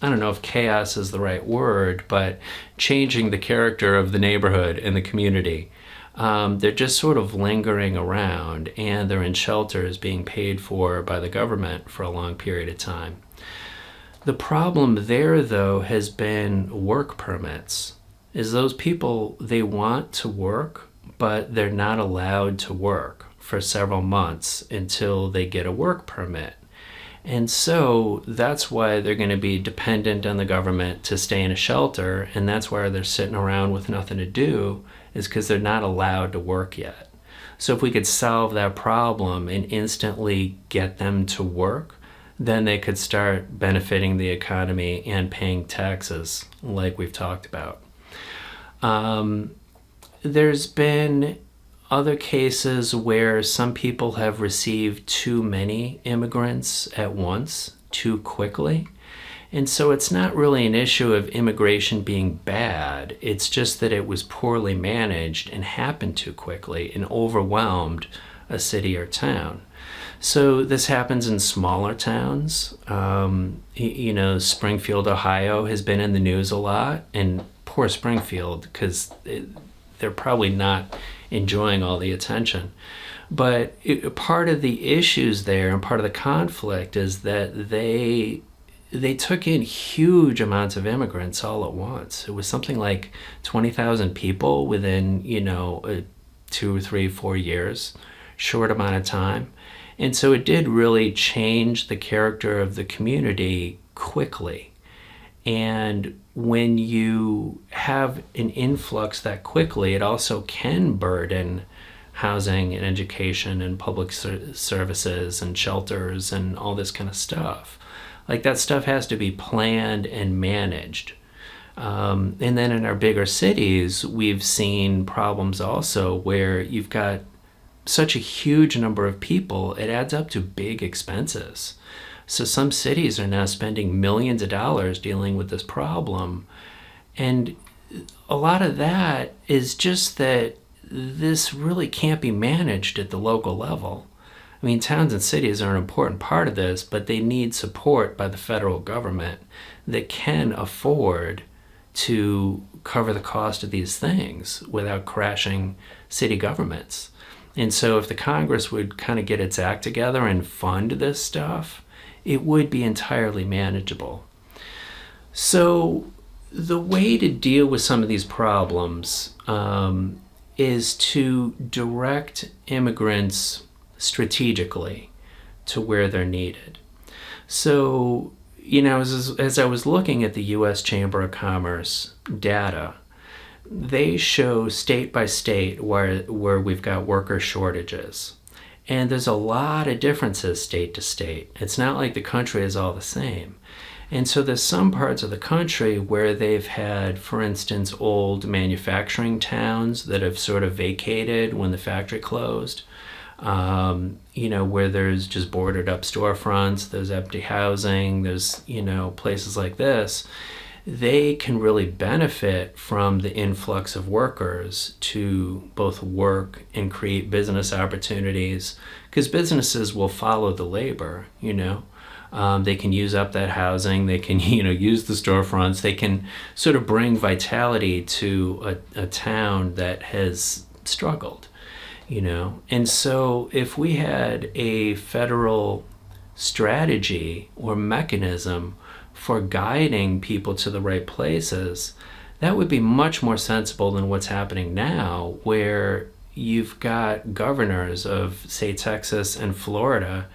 I don't know if chaos is the right word, but changing the character of the neighborhood and the community. They're just sort of lingering around, and they're in shelters being paid for by the government for a long period of time. The problem there, though, has been work permits. Is those people, they want to work, but they're not allowed to work for several months until they get a work permit. And so that's why they're going to be dependent on the government to stay in a shelter, and that's why they're sitting around with nothing to do, is because they're not allowed to work yet. So if we could solve that problem and instantly get them to work, then they could start benefiting the economy and paying taxes like we've talked about. There's been other cases where some people have received too many immigrants at once, too quickly. And so it's not really an issue of immigration being bad. It's just that it was poorly managed and happened too quickly and overwhelmed a city or town. So this happens in smaller towns. Springfield, Ohio has been in the news a lot, and poor Springfield, because they're probably not enjoying all the attention. But part of the issues there and part of the conflict is that they took in huge amounts of immigrants all at once. It was something like 20,000 people within, 2, 3, 4 years, short amount of time. And so it did really change the character of the community quickly. And when you have an influx that quickly, it also can burden housing and education and public services and shelters and all this kind of stuff. Like, that stuff has to be planned and managed. And then in our bigger cities, we've seen problems also where you've got such a huge number of people, it adds up to big expenses. So some cities are now spending millions of dollars dealing with this problem. And a lot of that is just that this really can't be managed at the local level. I mean, towns and cities are an important part of this, but they need support by the federal government that can afford to cover the cost of these things without crashing city governments. And so if the Congress would kind of get its act together and fund this stuff, it would be entirely manageable. So the way to deal with some of these problems is to direct immigrants strategically to where they're needed. So, as I was looking at the U.S. Chamber of Commerce data, they show state by state where we've got worker shortages. And there's a lot of differences state to state. It's not like the country is all the same. And so there's some parts of the country where they've had, for instance, old manufacturing towns that have sort of vacated when the factory closed. where there's just boarded up storefronts, there's empty housing, there's, places like this, they can really benefit from the influx of workers to both work and create business opportunities, because businesses will follow the labor. They can use up that housing, they can use the storefronts, they can sort of bring vitality to a town that has struggled. And so if we had a federal strategy or mechanism for guiding people to the right places, that would be much more sensible than what's happening now, where you've got governors of, say, Texas and Florida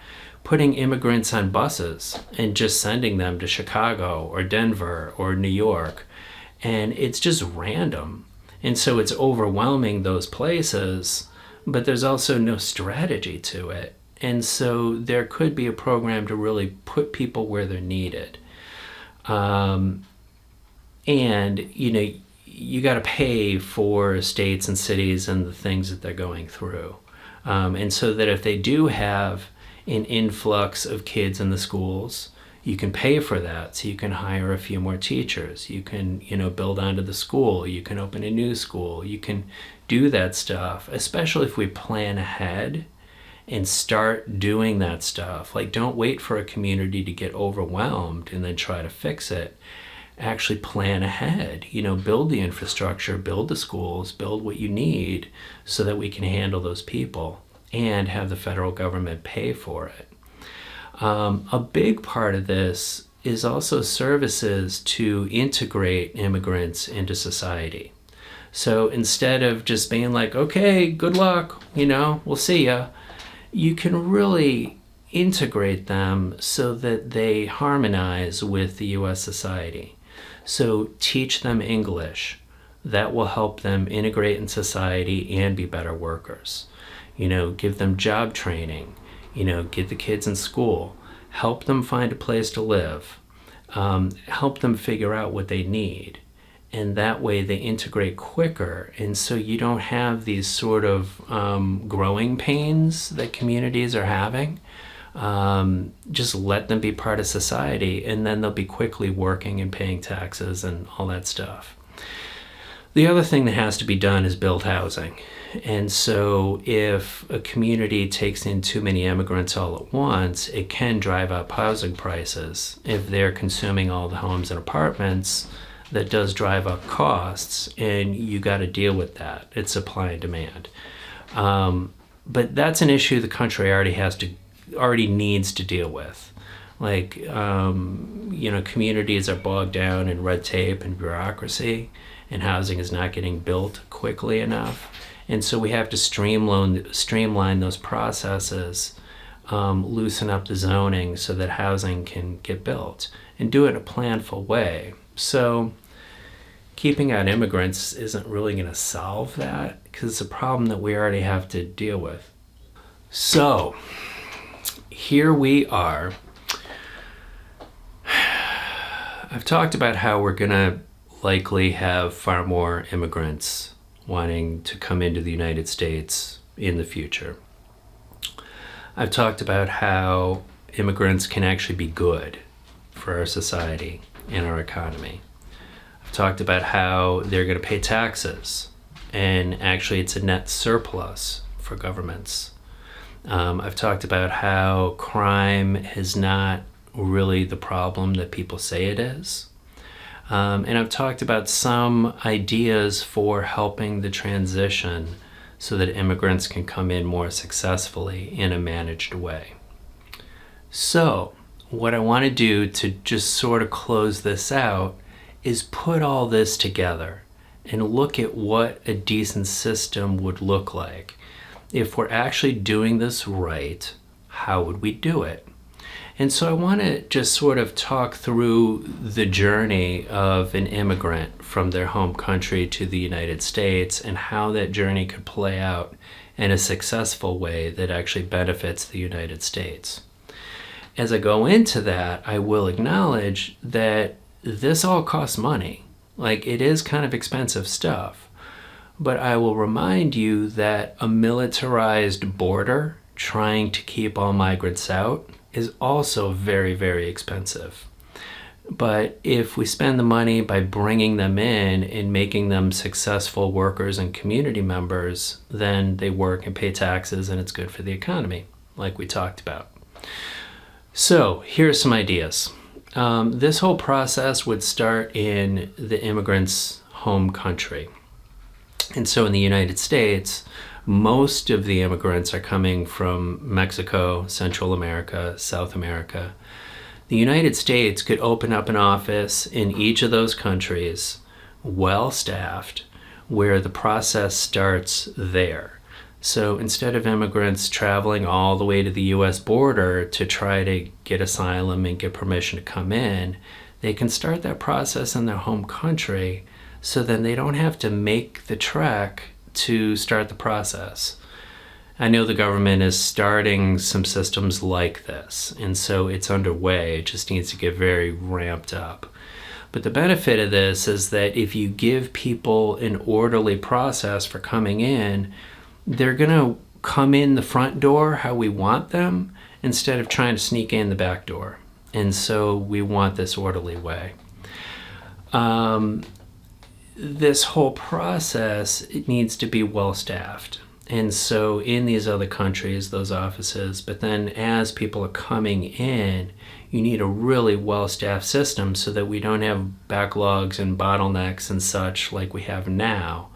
putting immigrants on buses and just sending them to Chicago or Denver or New York. And it's just random. And so it's overwhelming those places, but there's also no strategy to it. And so there could be a program to really put people where they're needed. And, you got to pay for states and cities and the things that they're going through. And so that if they do have an influx of kids in the schools, you can pay for that. So you can hire a few more teachers. You can, build onto the school. You can open a new school. You can do that stuff, especially if we plan ahead and start doing that stuff. Like, don't wait for a community to get overwhelmed and then try to fix it. Actually plan ahead, build the infrastructure, build the schools, build what you need so that we can handle those people and have the federal government pay for it. A big part of this is also services to integrate immigrants into society. So instead of just being like, okay, good luck, we'll see ya, you can really integrate them so that they harmonize with the U.S. society. So teach them English. That will help them integrate in society and be better workers. Give them job training, get the kids in school, help them find a place to live, help them figure out what they need. And that way they integrate quicker. And so you don't have these sort of growing pains that communities are having. Just let them be part of society, and then they'll be quickly working and paying taxes and all that stuff. The other thing that has to be done is build housing. And so if a community takes in too many immigrants all at once, it can drive up housing prices. If they're consuming all the homes and apartments, that does drive up costs, and you got to deal with that. It's supply and demand. But that's an issue the country already needs to deal with. Like, communities are bogged down in red tape and bureaucracy, and housing is not getting built quickly enough. And so we have to streamline those processes, loosen up the zoning so that housing can get built, and do it in a planful way. So keeping out immigrants isn't really going to solve that, because it's a problem that we already have to deal with. So here we are. I've talked about how we're going to likely have far more immigrants wanting to come into the United States in the future. I've talked about how immigrants can actually be good for our society and our economy. I've talked about how they're going to pay taxes, and actually it's a net surplus for governments. I've talked about how crime is not really the problem that people say it is. And I've talked about some ideas for helping the transition so that immigrants can come in more successfully in a managed way. So what I want to do to just sort of close this out is put all this together and look at what a decent system would look like. If we're actually doing this right, how would we do it? And so I want to just sort of talk through the journey of an immigrant from their home country to the United States, and how that journey could play out in a successful way that actually benefits the United States. As I go into that, I will acknowledge that this all costs money. Like, it is kind of expensive stuff. But I will remind you that a militarized border trying to keep all migrants out is also very, very expensive. But if we spend the money by bringing them in and making them successful workers and community members, then they work and pay taxes and it's good for the economy, like we talked about. So here's some ideas. This whole process would start in the immigrants' home country. And so in the United States, most of the immigrants are coming from Mexico, Central America, South America. The United States could open up an office in each of those countries, well-staffed, where the process starts there. So instead of immigrants traveling all the way to the US border to try to get asylum and get permission to come in, they can start that process in their home country, so then they don't have to make the trek to start the process. I know the government is starting some systems like this, and so it's underway. It just needs to get very ramped up. But the benefit of this is that if you give people an orderly process for coming in, they're going to come in the front door how we want them instead of trying to sneak in the back door. And so we want this orderly way. This whole process, it needs to be well-staffed. And so in these other countries, those offices, but then as people are coming in, you need a really well-staffed system so that we don't have backlogs and bottlenecks and such like we have now.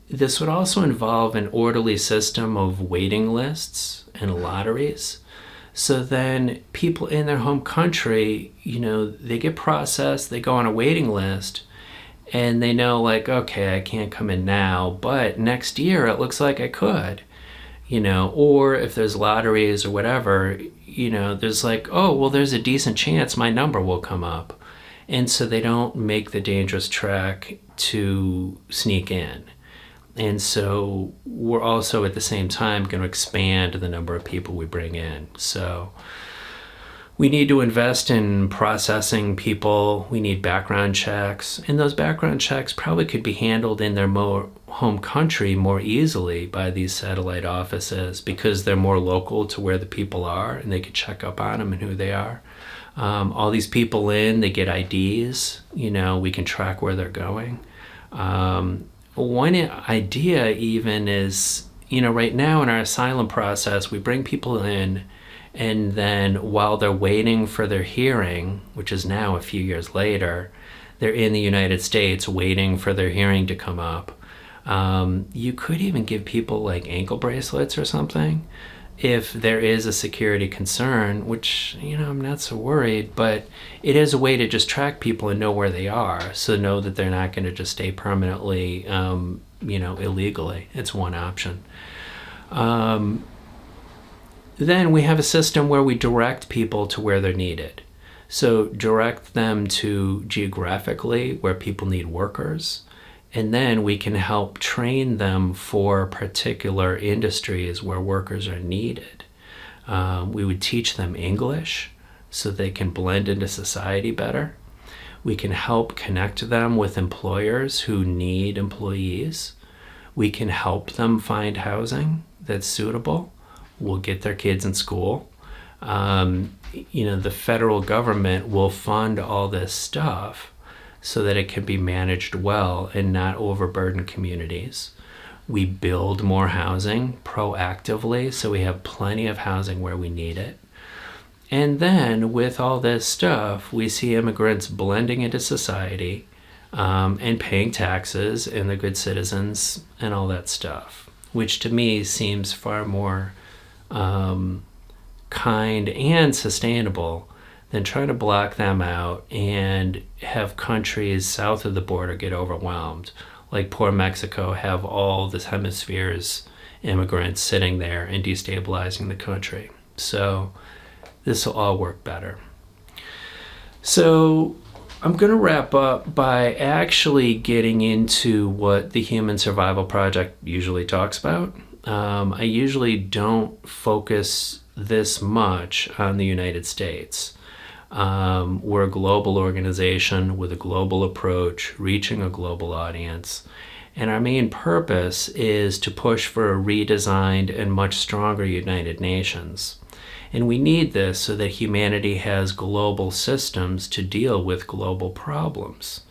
This would also involve an orderly system of waiting lists and lotteries. So then people in their home country, they get processed, they go on a waiting list, and they know, like, okay, I can't come in now, but next year it looks like I could, or if there's lotteries or whatever, there's like, oh, well, there's a decent chance my number will come up. And so they don't make the dangerous trek to sneak in. And so we're also at the same time going to expand the number of people we bring in. So we need to invest in processing people. We need background checks. And those background checks probably could be handled in their home country more easily by these satellite offices because they're more local to where the people are and they could check up on them and who they are. All these people they get IDs. We can track where they're going. One idea even is, right now in our asylum process, we bring people in, and then while they're waiting for their hearing, which is now a few years later, they're in the United States waiting for their hearing to come up. You could even give people like ankle bracelets or something if there is a security concern, which, I'm not so worried, but it is a way to just track people and know where they are. So know that they're not going to just stay permanently, illegally. It's one option. Then we have a system where we direct people to where they're needed. So direct them to geographically where people need workers. And then we can help train them for particular industries where workers are needed. We would teach them English so they can blend into society better. We can help connect them with employers who need employees. We can help them find housing that's suitable. We'll get their kids in school. The federal government will fund all this stuff so that it can be managed well and not overburden communities. We build more housing proactively, so we have plenty of housing where we need it. And then with all this stuff, we see immigrants blending into society and paying taxes and they're good citizens and all that stuff, which to me seems far more kind and sustainable than trying to block them out and have countries south of the border get overwhelmed. Like poor Mexico, have all this hemisphere's immigrants sitting there and destabilizing the country. So this will all work better. So I'm going to wrap up by actually getting into what the Human Survival Project usually talks about. I usually don't focus this much on the United States. We're a global organization with a global approach, reaching a global audience. And our main purpose is to push for a redesigned and much stronger United Nations. And we need this so that humanity has global systems to deal with global problems.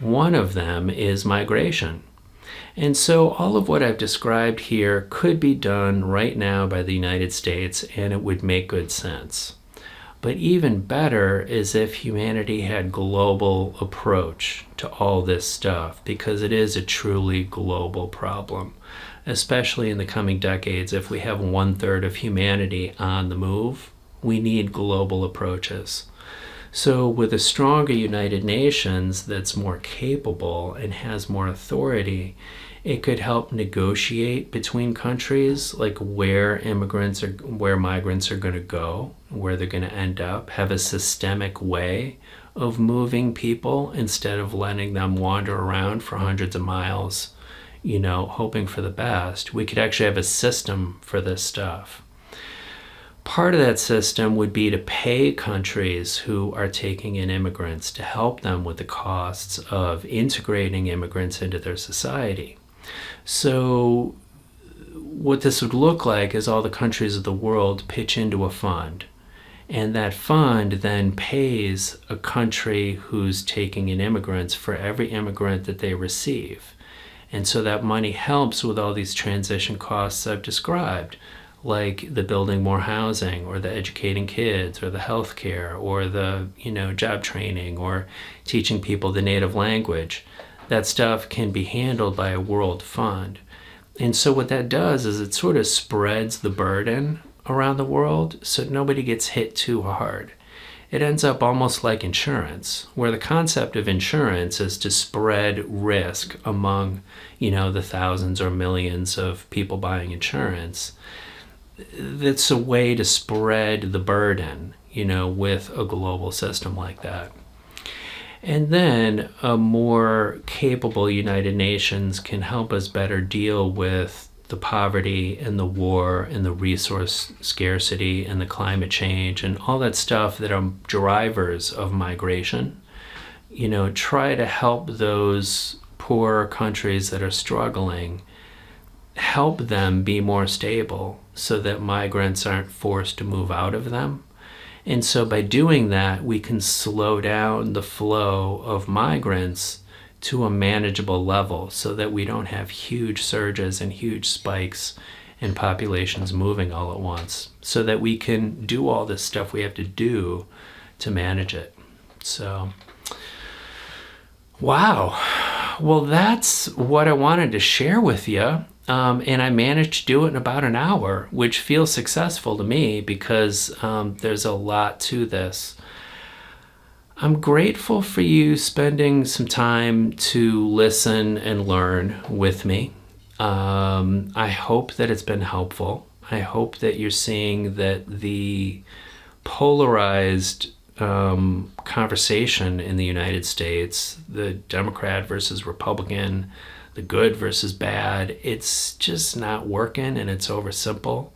One of them is migration. And so all of what I've described here could be done right now by the United States, and it would make good sense. But even better is if humanity had global approach to all this stuff, because it is a truly global problem, especially in the coming decades. If we have 1/3 of humanity on the move, we need global approaches. So with a stronger United Nations that's more capable and has more authority, it could help negotiate between countries, like where migrants are going to go, where they're going to end up, have a systemic way of moving people instead of letting them wander around for hundreds of miles, hoping for the best. We could actually have a system for this stuff. Part of that system would be to pay countries who are taking in immigrants to help them with the costs of integrating immigrants into their society. So what this would look like is all the countries of the world pitch into a fund. And that fund then pays a country who's taking in immigrants for every immigrant that they receive. And so that money helps with all these transition costs I've described, like the building more housing, or the educating kids, or the healthcare, or the job training, or teaching people the native language. That stuff can be handled by a world fund. And so what that does is it sort of spreads the burden around the world so nobody gets hit too hard. It ends up almost like insurance, where the concept of insurance is to spread risk among, the thousands or millions of people buying insurance. That's a way to spread the burden, with a global system like that. And then a more capable United Nations can help us better deal with the poverty and the war and the resource scarcity and the climate change and all that stuff that are drivers of migration. Try to help those poor countries that are struggling, help them be more stable so that migrants aren't forced to move out of them. And so by doing that, we can slow down the flow of migrants to a manageable level so that we don't have huge surges and huge spikes in populations moving all at once, so that we can do all this stuff we have to do to manage it. So, wow. Well, that's what I wanted to share with you. And I managed to do it in about an hour, which feels successful to me because there's a lot to this. I'm grateful for you spending some time to listen and learn with me. I hope that it's been helpful. I hope that you're seeing that the polarized conversation in the United States, the Democrat versus Republican, the good versus bad, it's just not working and it's oversimple.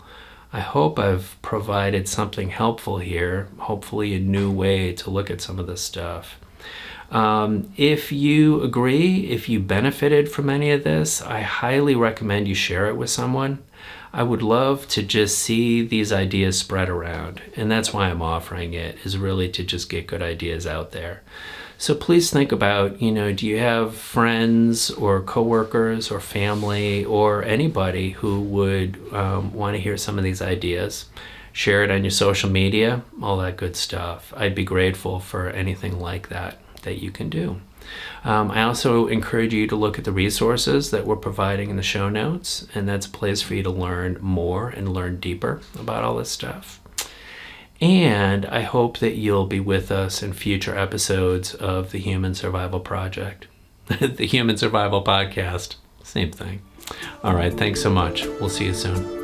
I hope I've provided something helpful here, hopefully a new way to look at some of this stuff. If you agree, if you benefited from any of this, I highly recommend you share it with someone. I would love to just see these ideas spread around, and that's why I'm offering it, is really to just get good ideas out there. So please think about, do you have friends or coworkers or family or anybody who would want to hear some of these ideas? Share it on your social media, all that good stuff. I'd be grateful for anything like that you can do. I also encourage you to look at the resources that we're providing in the show notes, and that's a place for you to learn more and learn deeper about all this stuff. And I hope that you'll be with us in future episodes of the Human Survival Project. The Human Survival Podcast. Same thing. All right. Thanks so much. We'll see you soon.